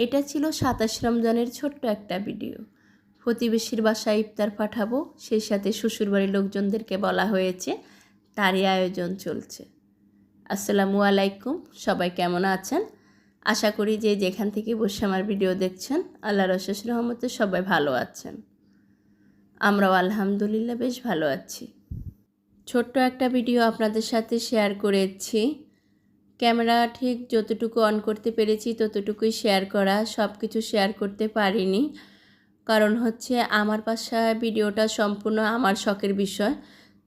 এটা ছিল ২৭ রমজানের ছোট্ট একটা ভিডিও। প্রতিবেশীর বাসায় ইফতার পাঠাবো, সেই সাথে শ্বশুরবাড়ির লোকজনদেরকে বলা হয়েছে, তারই আয়োজন চলছে। আসসালামু আলাইকুম, সবাই কেমন আছেন? আশা করি যে যেখান থেকে বসে আমার ভিডিও দেখছেন, আল্লাহর অশেষ রহমতে সবাই ভালো আছেন। আমরাও আলহামদুলিল্লাহ বেশ ভালো আছি। ছোট্ট একটা ভিডিও আপনাদের সাথে শেয়ার করেছি। ক্যামেরা ঠিক যতটুকু অন করতে পেরেছি ততটুকুই শেয়ার করা, সব কিছু শেয়ার করতে পারিনি। কারণ হচ্ছে আমার বাসায় ভিডিওটা সম্পূর্ণ আমার শখের বিষয়,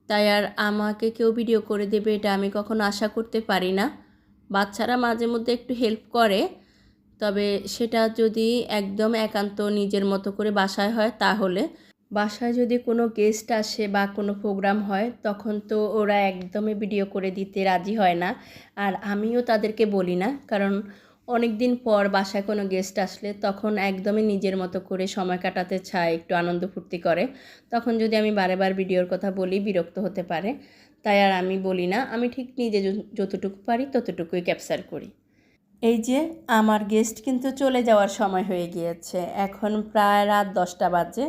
তাই আর আমাকে কেউ ভিডিও করে দেবে এটা আমি কখনো আশা করতে পারি না। বাচ্চারা মাঝে মধ্যে একটু হেল্প করে, তবে সেটা যদি একদম একান্ত নিজের মতো করে বাসায় হয়, তাহলে বাসায় যদি কোনো গেস্ট আসে বা কোনো প্রোগ্রাম হয় তখন তো ওরা একদমই ভিডিও করে দিতে রাজি হয় না, আর আমিও তাদেরকে বলি না। কারণ অনেক দিন পর বাসায় কোনো গেস্ট আসলে তখন একদমই নিজের মতো করে সময় কাটাতে চায়, একটু আনন্দ ফুর্তি করে। তখন যদি আমি বারে ভিডিওর কথা বলি বিরক্ত হতে পারে, তাই আর আমি বলি না। আমি ঠিক নিজে যতটুকু পারি ততটুকুই ক্যাপচার করি। এই যে আমার গেস্ট কিন্তু চলে যাওয়ার সময় হয়ে গিয়েছে, এখন প্রায় রাত 10টা বাজে।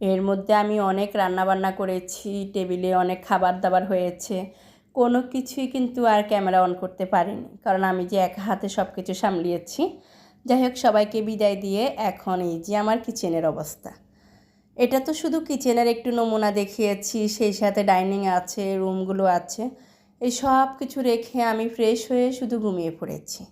এর মধ্যে আমি অনেক রান্নাবান্না করেছি, টেবিলে অনেক খাবার দাবার হয়েছে, কোনো কিছুই কিন্তু আর ক্যামেরা অন করতে পারিনি, কারণ আমি যে এক হাতে সব কিছু সামলিয়েছি। যাই হোক, সবাইকে বিদায় দিয়ে এখন এই যে আমার কিচেনের অবস্থা। এটা তো শুধু কিচেনের একটু নমুনা দেখিয়েছি, সেই সাথে ডাইনিং আছে, রুমগুলো আছে। এই সব কিছু রেখে আমি ফ্রেশ হয়ে শুধু ঘুমিয়ে পড়েছি।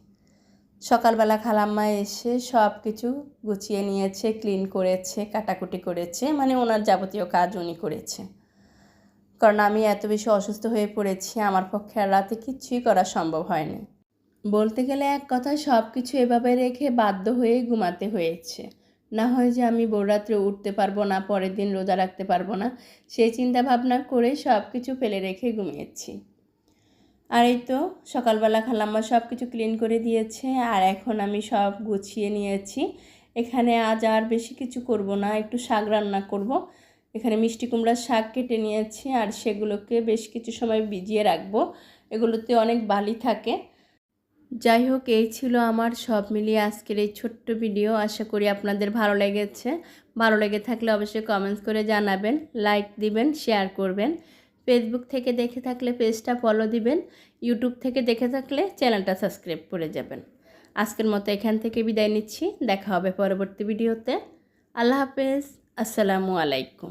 সকালবেলা খালাম্মা এসে সব কিছু গুছিয়ে নিয়েছে, ক্লিন করেছে, কাটাকুটি করেছে, মানে ওনার যাবতীয় কাজ উনি করেছে। কারণ আমি এত বেশি অসুস্থ হয়ে পড়েছি, আমার পক্ষে আর রাতে কিচ্ছুই করা সম্ভব হয়নি। বলতে গেলে এক কথায় সব কিছু এভাবে রেখে বাধ্য হয়ে ঘুমাতে হয়েছে। না হয় যে আমি ভোররাত্রে উঠতে পারবো না, পরের দিন রোজা রাখতে পারবো না, সেই চিন্তা ভাবনা করে সব কিছু ফেলে রেখে ঘুমিয়েছি। আর এই তো সকালবেলা খালাম্মা সব কিছু ক্লিন করে দিয়েছে, আর এখন আমি সব গুছিয়ে নিয়েছি। এখানে আজ আর বেশি কিছু করব না, একটু শাক রান্না করব। এখানে মিষ্টি কুমড়ার শাক কেটে নিয়েছি, আর সেগুলোকে বেশ কিছু সময় ভিজিয়ে রাখবো, এগুলোতে অনেক বালি থাকে। যাই হোক, এই ছিল আমার সব মিলিয়ে আজকের এই ছোট্ট ভিডিও। আশা করি আপনাদের ভালো লেগেছে। ভালো লেগে থাকলে অবশ্যই কমেন্টস করে জানাবেন, লাইক দিবেন, শেয়ার করবেন। ফেসবুক থেকে দেখে থাকলে পেজটা ফলো দিবেন, ইউটিউব থেকে দেখে থাকলে চ্যানেলটা সাবস্ক্রাইব করে যাবেন। আজকের মতো এখান থেকে বিদায় নিচ্ছি, দেখা হবে পরবর্তী ভিডিওতে। আল্লাহ হাফেজ, আসসালামু আলাইকুম।